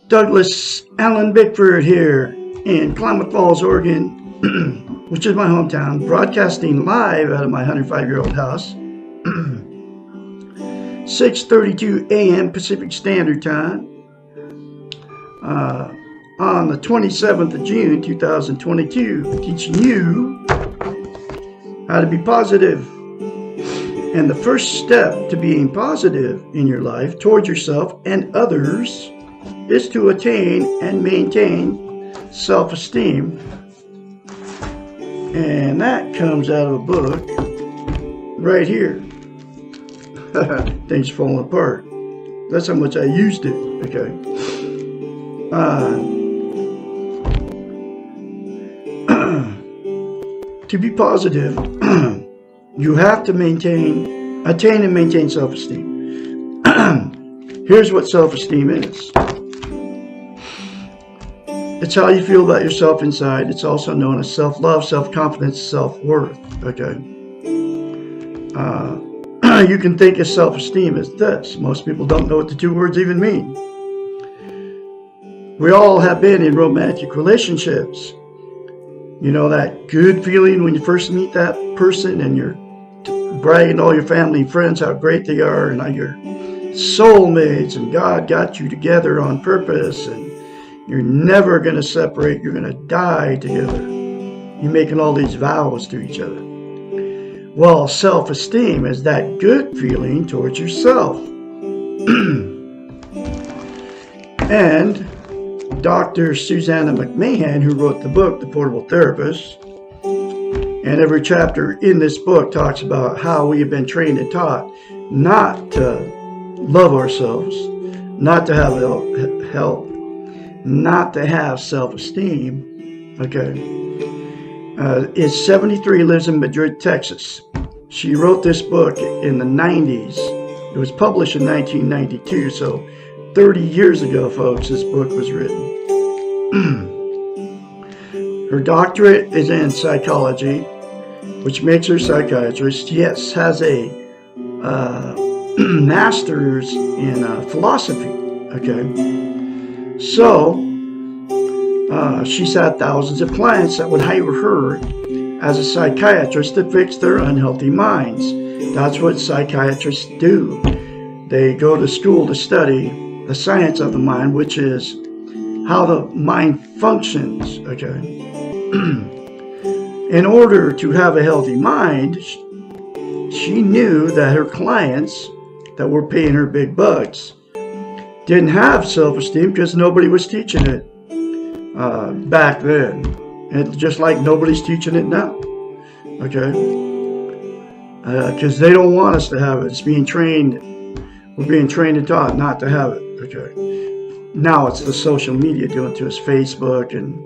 Douglas Allen Bickford here in Klamath Falls, Oregon, which is my hometown, broadcasting live out of my 105-year-old house. 6:32 a.m. Pacific Standard Time on the 27th of June 2022, teaching you how to be positive. And the first step to being positive in your life towards yourself and others is to attain and maintain self-esteem. And that comes out of a book right here. Things falling apart. That's how much I used it. Okay. To be positive, you have to attain and maintain self-esteem. Here's what self-esteem is. It's how you feel about yourself inside. It's also known as self-love, self-confidence, self-worth. Okay. You can think of self-esteem as this. Most people don't know what the two words even mean. We all have been in romantic relationships. You know that good feeling when you first meet that person and you're bragging to all your family and friends how great they are and how you're soulmates and God got you together on purpose and you're never going to separate. You're going to die together. You're making all these vows to each other. Well, self-esteem is that good feeling towards yourself. And Dr. Susanna McMahon, who wrote the book, The Portable Therapist, and every chapter in this book talks about how we have been trained and taught not to love ourselves, not to have help, not to have self-esteem. Okay. Is 73, lives in Madrid, Texas. She wrote this book in the 90s. It was published in 1992, so 30 years ago, folks, this book was written. Her doctorate is in psychology, which makes her a psychiatrist. Yes, has a master's in philosophy. Okay. So, she's had thousands of clients that would hire her as a psychiatrist to fix their unhealthy minds. That's what psychiatrists do. They go to school to study the science of the mind, which is how the mind functions. Okay. In order to have a healthy mind, she knew that her clients that were paying her big bucks didn't have self-esteem because nobody was teaching it back then. And just like nobody's teaching it now. Okay? Because they don't want us to have it. It's being trained. We're being trained and taught not to have it. Okay? Now it's the social media doing it to us. Facebook and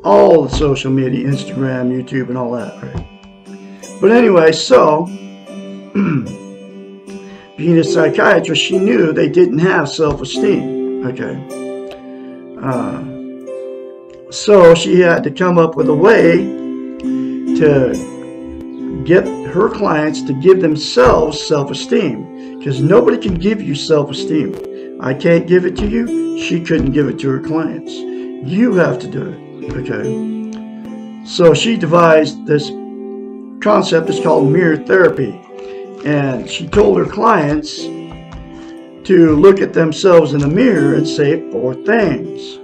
all the social media. Instagram, YouTube, and all that. Right? But anyway, so being a psychiatrist, she knew they didn't have self-esteem. Okay? So she had to come up with a way to get her clients to give themselves self-esteem. Because nobody can give you self-esteem. I can't give it to you. She couldn't give it to her clients. You have to do it. Okay? So she devised this concept. It's called mirror therapy. And she told her clients to look at themselves in the mirror and say 4 things.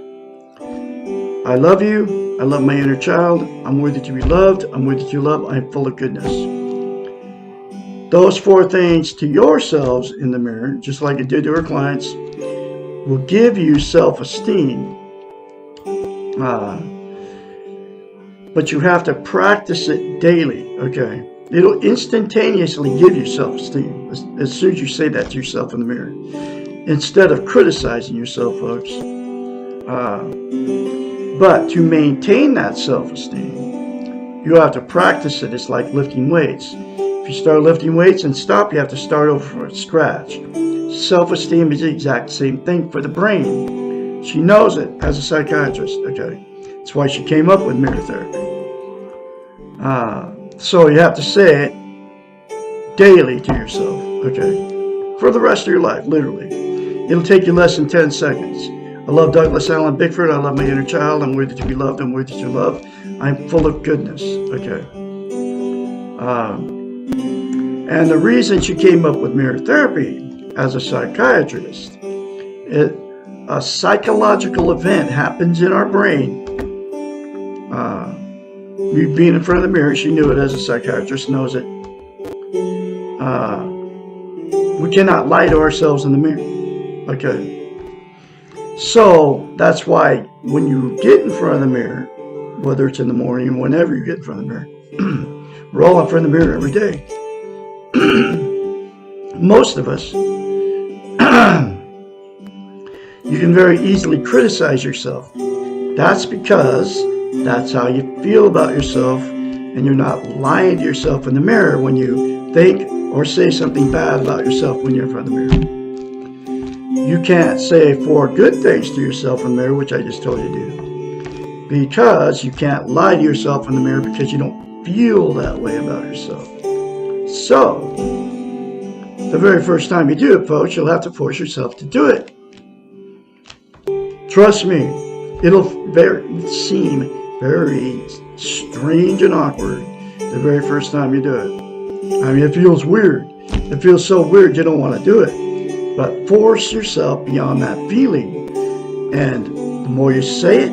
I love you. I love my inner child. I'm worthy to be loved. I'm worthy to love. I'm full of goodness. Those 4 things to yourselves in the mirror, just like it did to her clients, will give you self-esteem. But you have to practice it daily. Okay? It'll instantaneously give you self-esteem as soon as you say that to yourself in the mirror. Instead of criticizing yourself, folks. But to maintain that self-esteem, you have to practice it. It's like lifting weights. If you start lifting weights and stop, you have to start over from scratch. Self-esteem is the exact same thing for the brain. She knows it as a psychiatrist. Okay, that's why she came up with mirror therapy. So you have to say it daily to yourself. Okay, for the rest of your life, literally. It'll take you less than 10 seconds. I love Douglas Allen Bickford. I love my inner child. I'm worthy to be loved. I'm worthy to love. I'm full of goodness. Okay. And the reason she came up with mirror therapy as a psychiatrist, a psychological event happens in our brain. You being in front of the mirror, she knew it as a psychiatrist, knows it. We cannot lie to ourselves in the mirror. Okay. So that's why when you get in front of the mirror, whether it's in the morning or whenever you get in front of the mirror, we're all in front of the mirror every day. Most of us, you can very easily criticize yourself. That's because that's how you feel about yourself, and you're not lying to yourself in the mirror when you think or say something bad about yourself when you're in front of the mirror. You can't say 4 good things to yourself in the mirror, which I just told you to do, because you can't lie to yourself in the mirror because you don't feel that way about yourself. So, the very first time you do it, folks, you'll have to force yourself to do it. Trust me, it'll seem very strange and awkward the very first time you do it. I mean, it feels weird. It feels so weird you don't want to do it. But force yourself beyond that feeling. And the more you say it,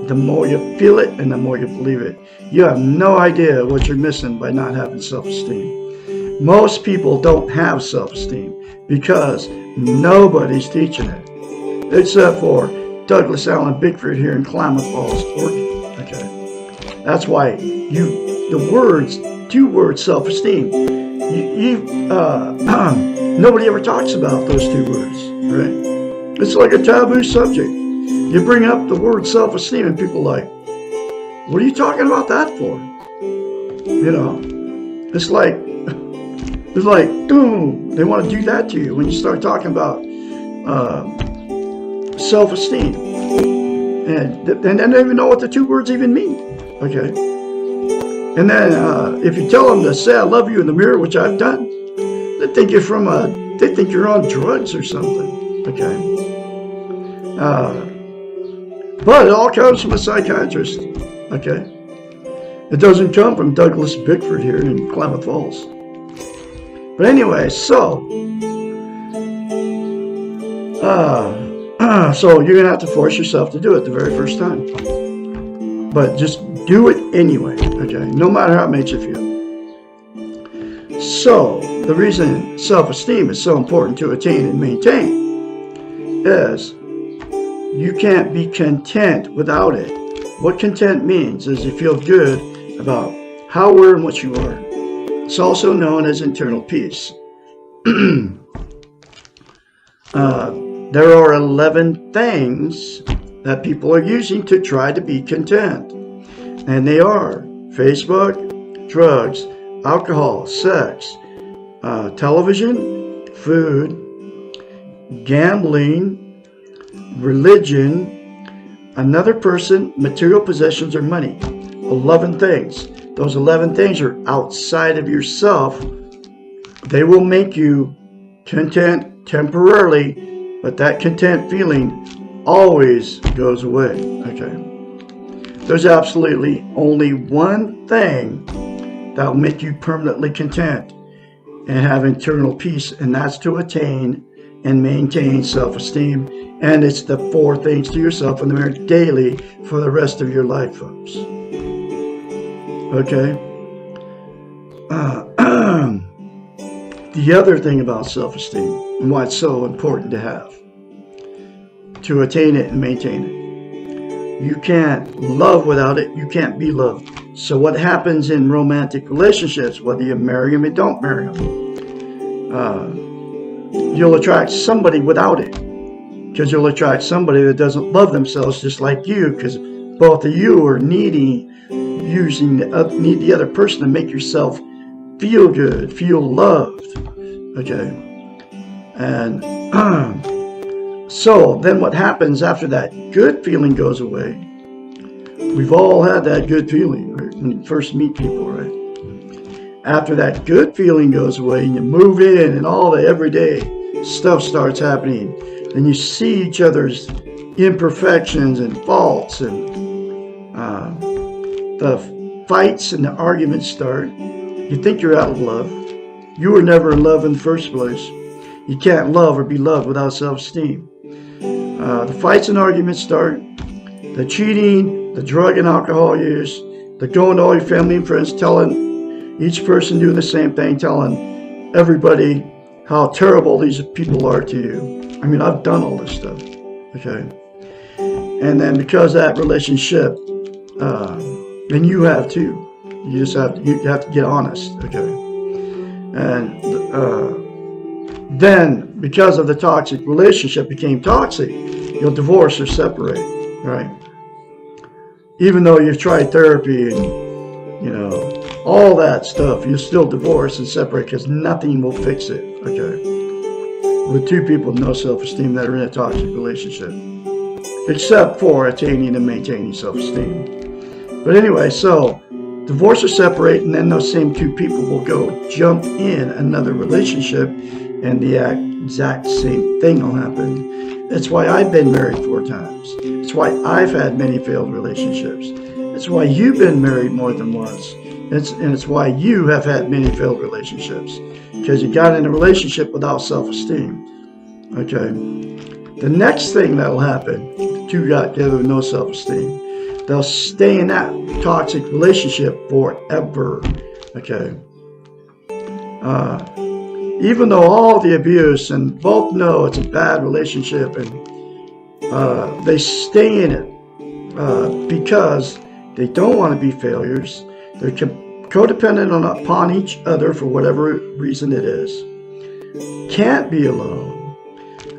the more you feel it, and the more you believe it. You have no idea what you're missing by not having self-esteem. Most people don't have self-esteem because nobody's teaching it. Except for Douglas Allen Bickford here in Klamath Falls, Oregon. Okay. That's why the words, 2 words, self-esteem. Nobody ever talks about those 2 words, right? It's like a taboo subject. You bring up the word self-esteem and people are like, what are you talking about that for? You know, it's like, boom, they want to do that to you when you start talking about self-esteem. And they don't even know what the 2 words even mean. Okay. And then if you tell them to say I love you in the mirror, which I've done, they think you're on drugs or something. Okay. But it all comes from a psychiatrist. Okay. It doesn't come from Douglas Bickford here in Klamath Falls. But anyway, so you're going to have to force yourself to do it the very first time. But just do it anyway, okay? No matter how it makes you feel. So, the reason self-esteem is so important to attain and maintain is you can't be content without it. What content means is you feel good about how, where, and what you are. It's also known as internal peace. There are 11 things that people are using to try to be content. And they are Facebook, drugs, alcohol, sex, television, food, gambling, religion, another person, material possessions, or money. 11 things. Those 11 things are outside of yourself. They will make you content temporarily, but that content feeling always goes away. Okay. There's absolutely only one thing that will make you permanently content and have internal peace, and that's to attain and maintain self-esteem. And it's the 4 things to yourself in the mirror daily for the rest of your life, folks. Okay? The other thing about self-esteem and why it's so important to have, to attain it and maintain it. You can't love without it. You can't be loved. So what happens in romantic relationships, whether you marry them or don't marry them, you'll attract somebody without it. Because you'll attract somebody that doesn't love themselves just like you, because both of you are need the other person to make yourself feel good, feel loved. Okay. And so then what happens after that good feeling goes away? We've all had that good feeling, right? When you first meet people, right? After that good feeling goes away and you move in and all the everyday stuff starts happening, and you see each other's imperfections and faults, and the fights and the arguments start. You think you're out of love. You were never in love in the first place. You can't love or be loved without self-esteem. The fights and arguments start. The cheating, the drug and alcohol use, the going to all your family and friends, telling each person doing the same thing, telling everybody how terrible these people are to you. I mean, I've done all this stuff, okay? And then because of that relationship, and you have too, you have to get honest, okay? And then because of the toxic relationship became toxic, you'll divorce or separate, right? Even though you've tried therapy and, all that stuff, you'll still divorce and separate because nothing will fix it, okay? With two people with no self-esteem that are in a toxic relationship. Except for attaining and maintaining self-esteem. But anyway, so divorce or separate, and then those same two people will go jump in another relationship, and the exact same thing will happen. That's why I've been married 4 times. It's why I've had many failed relationships. It's why you've been married more than once. And it's why you have had many failed relationships. Because you got in a relationship without self-esteem. Okay? The next thing that will happen, the two got together with no self-esteem, they'll stay in that toxic relationship forever. Okay? Even though all the abuse and both know it's a bad relationship, and they stay in it because they don't want to be failures. They're codependent upon each other for whatever reason it is. Can't be alone.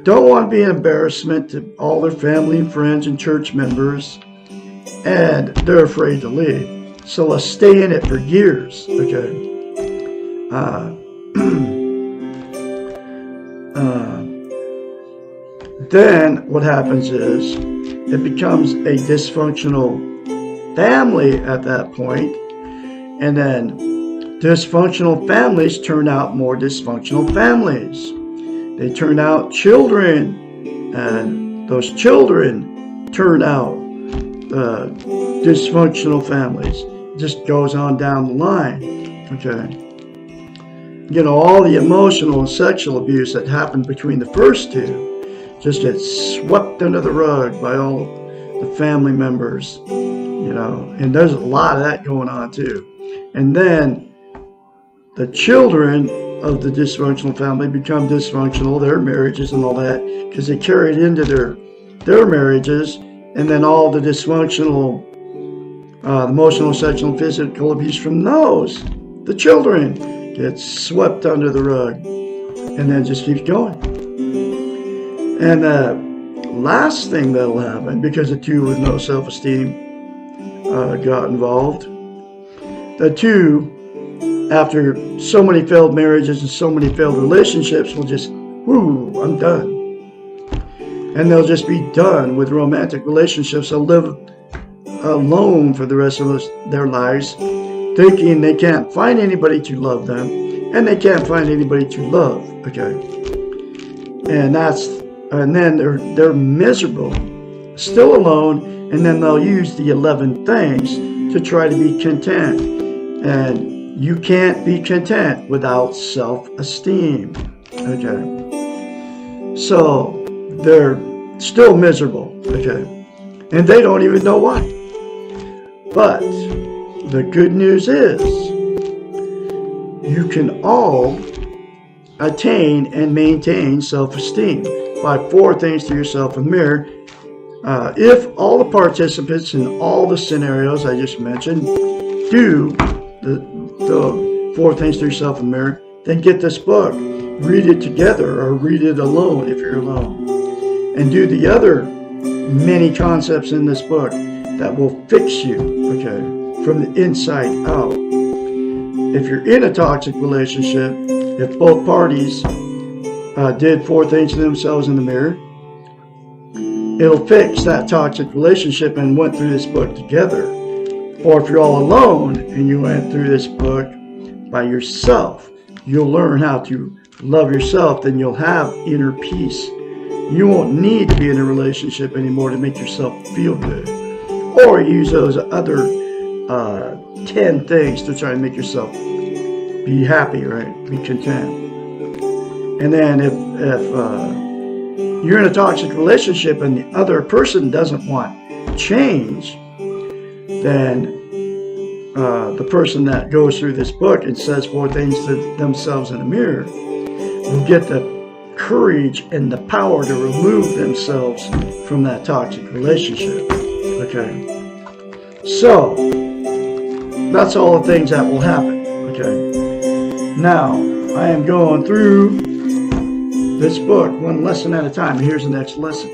Don't want to be an embarrassment to all their family and friends and church members. And they're afraid to leave. So they'll stay in it for years. Okay. Then what happens is it becomes a dysfunctional family at that point. And then dysfunctional families turn out more dysfunctional families. They turn out children, and those children turn out dysfunctional families. It just goes on down the line. Okay. All the emotional and sexual abuse that happened between the first two just gets swept under the rug by all the family members, and there's a lot of that going on too. And then the children of the dysfunctional family become dysfunctional, their marriages and all that, because they carry it into their marriages, and then all the dysfunctional emotional, sexual, and physical abuse from those, the children, gets swept under the rug, and then just keeps going. And the last thing that'll happen, because the two with no self-esteem got involved, the two, after so many failed marriages and so many failed relationships, will just, I'm done. And they'll just be done with romantic relationships. They'll live alone for the rest of their lives, thinking they can't find anybody to love them, and they can't find anybody to love. Okay, and then they're miserable, still alone, and then they'll use the 11 things to try to be content. And you can't be content without self-esteem. Okay, so they're still miserable. Okay, and they don't even know why. But the good news is you can all attain and maintain self-esteem by 4 things to yourself in the mirror. If all the participants in all the scenarios I just mentioned do the 4 things to yourself in the mirror, then get this book, read it together or read it alone if you're alone, and do the other many concepts in this book that will fix you, okay, from the inside out. If you're in a toxic relationship, if both parties did 4 things to themselves in the mirror, it'll fix that toxic relationship and went through this book together. Or if you're all alone and you went through this book by yourself, you'll learn how to love yourself, then you'll have inner peace you won't need to be in a relationship anymore to make yourself feel good. Or use those other 10 things to try to make yourself be happy, right? Be content. And then if you're in a toxic relationship and the other person doesn't want change, then the person that goes through this book and says 4 things to themselves in the mirror will get the courage and the power to remove themselves from that toxic relationship. Okay? So, that's all the things that will happen. Okay? Now, I am going through this book one lesson at a time. Here's the next lesson.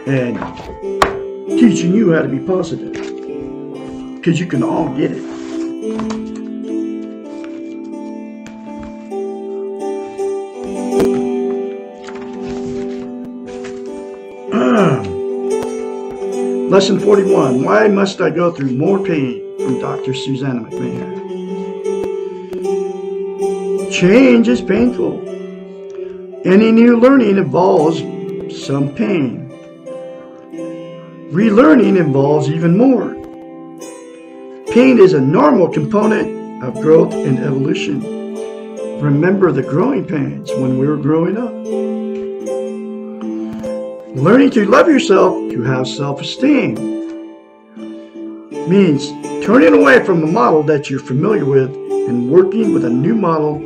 And teaching you how to be positive. Because you can all get it. Lesson 41. Why must I go through more pain? From Dr. Susanna McMahon. Change is painful. Any new learning involves some pain. Relearning involves even more. Pain is a normal component of growth and evolution. Remember the growing pains when we were growing up. Learning to love yourself, to have self-esteem, means turning away from a model that you're familiar with and working with a new model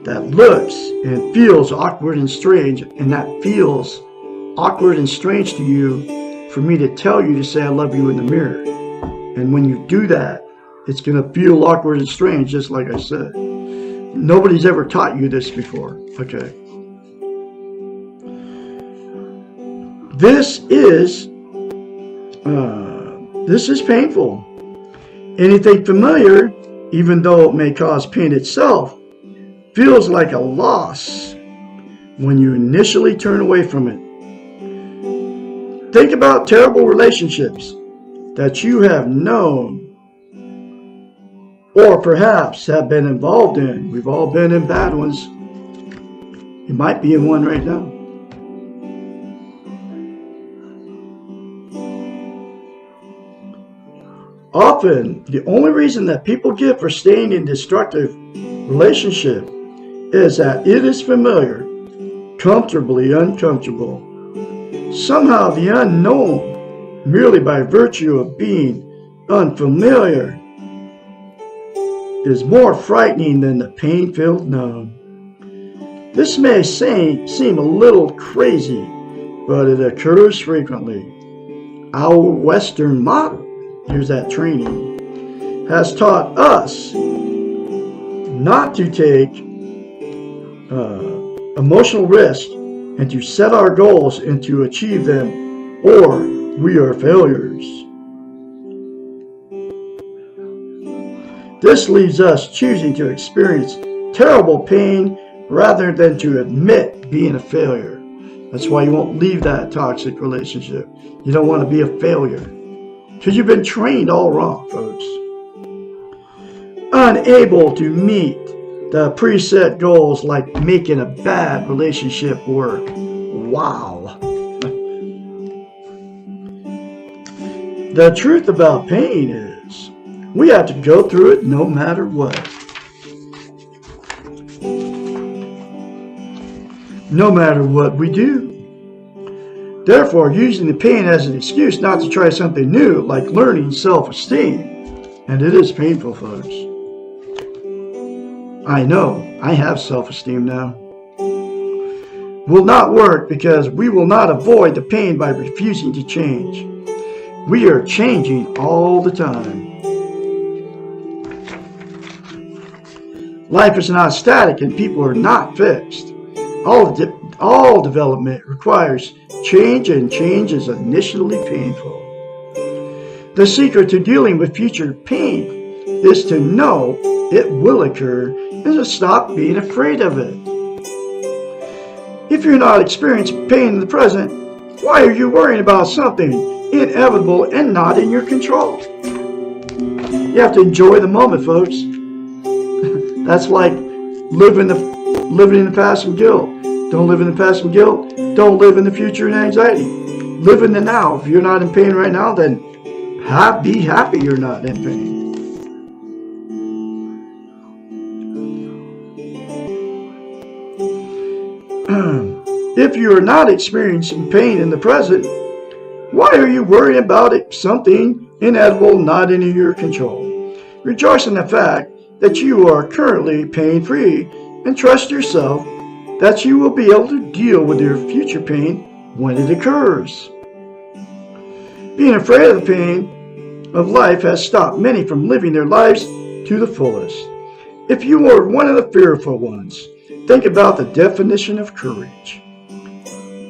that looks and feels awkward and strange, and that feels awkward and strange to you for me to tell you to say I love you in the mirror. And when you do that, it's going to feel awkward and strange, just like I said. Nobody's ever taught you this before. Okay. This is painful. Anything familiar, even though it may cause pain itself, feels like a loss when you initially turn away from it. Think about terrible relationships that you have known or perhaps have been involved in. We've all been in bad ones. You might be in one right now. Often, the only reason that people give for staying in destructive relationship is that it is familiar, comfortably uncomfortable. Somehow the unknown, merely by virtue of being unfamiliar, is more frightening than the pain-filled known. This may seem a little crazy, but it occurs frequently. Our Western model, here's that training, has taught us not to take emotional risk and to set our goals and to achieve them, or we are failures. This leaves us choosing to experience terrible pain rather than to admit being a failure. That's why you won't leave that toxic relationship. You don't want to be a failure because you've been trained all wrong, folks. Unable to meet the preset goals like making a bad relationship work. Wow. The truth about pain is we have to go through it no matter what. No matter what we do. Therefore, using the pain as an excuse not to try something new, like learning self-esteem, and it is painful, folks. I know, I have self-esteem now. Will not work because we will not avoid the pain by refusing to change. We are changing all the time. Life is not static and people are not fixed. All development requires change, and change is initially painful. The secret to dealing with future pain is to know it will occur and to stop being afraid of it. If you're not experiencing pain in the present, why are you worrying about something inevitable and not in your control? You have to enjoy the moment, folks. That's like living in the past and guilt. Don't live in the past and guilt. Don't live in the future and anxiety. Live in the now. If you're not in pain right now, then be happy you're not in pain. If you are not experiencing pain in the present, why are you worrying about it? Something inedible not in your control. Rejoice in the fact that you are currently pain-free and trust yourself that you will be able to deal with your future pain when it occurs. Being afraid of the pain of life has stopped many from living their lives to the fullest. If you are one of the fearful ones, think about the definition of courage.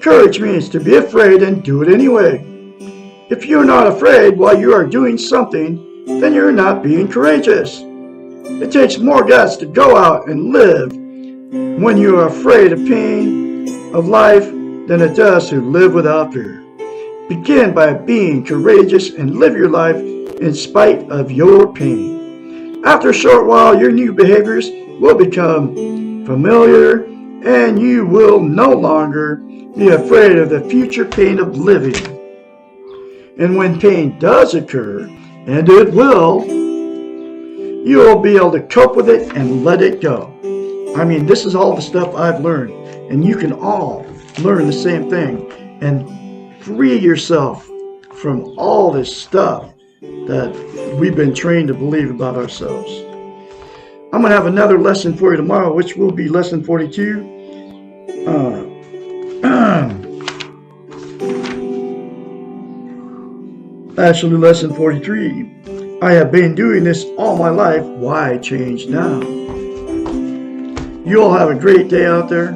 Courage means to be afraid and do it anyway. If you're not afraid while you are doing something, then you're not being courageous. It takes more guts to go out and live when you are afraid of pain of life than it does to live without fear. Begin by being courageous and live your life in spite of your pain. After a short while, your new behaviors will become familiar and you will no longer be afraid of the future pain of living. And when pain does occur, and it will, you will be able to cope with it and let it go. I mean, this is all the stuff I've learned, and you can all learn the same thing and free yourself from all this stuff that we've been trained to believe about ourselves. I'm going to have another lesson for you tomorrow, which will be lesson 42. Actually, lesson 43. I have been doing this all my life. Why change now? You all have a great day out there.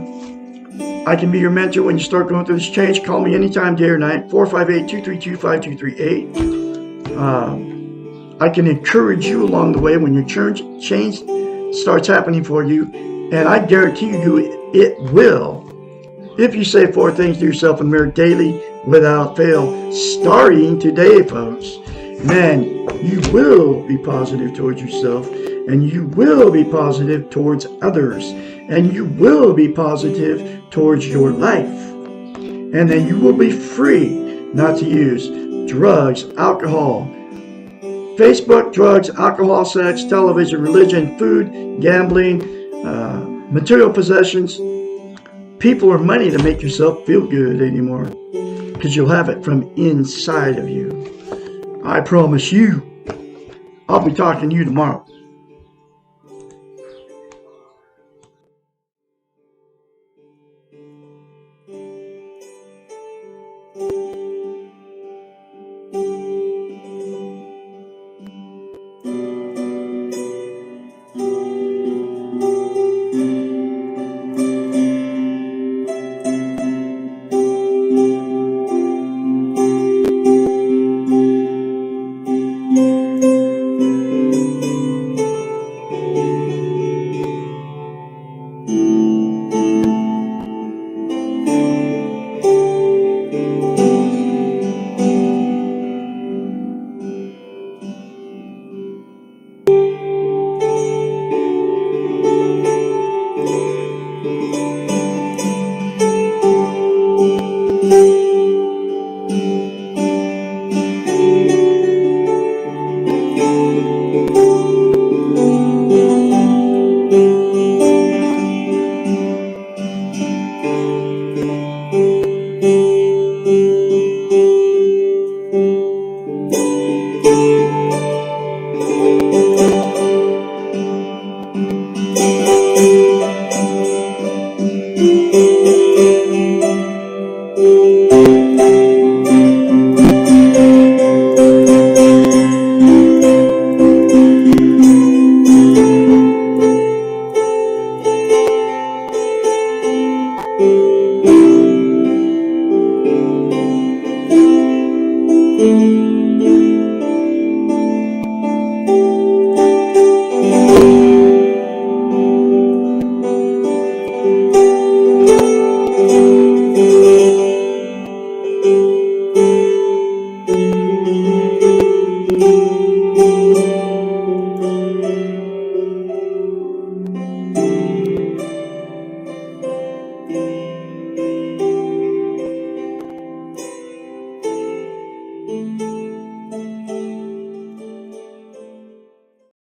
I can be your mentor when you start going through this change. Call me anytime, day or night. 458-232-5238. I can encourage you along the way when your change starts happening for you. And I guarantee you it will. If you say 4 things to yourself in the mirror daily without fail, starting today, folks, man, you will be positive towards yourself, and you will be positive towards others, and you will be positive towards your life. And then you will be free not to use drugs, alcohol, Facebook, drugs, alcohol, sex, television, religion, food, gambling, material possessions, people or money to make yourself feel good anymore, because you'll have it from inside of you. I promise you. I'll be talking to you tomorrow. Thank you.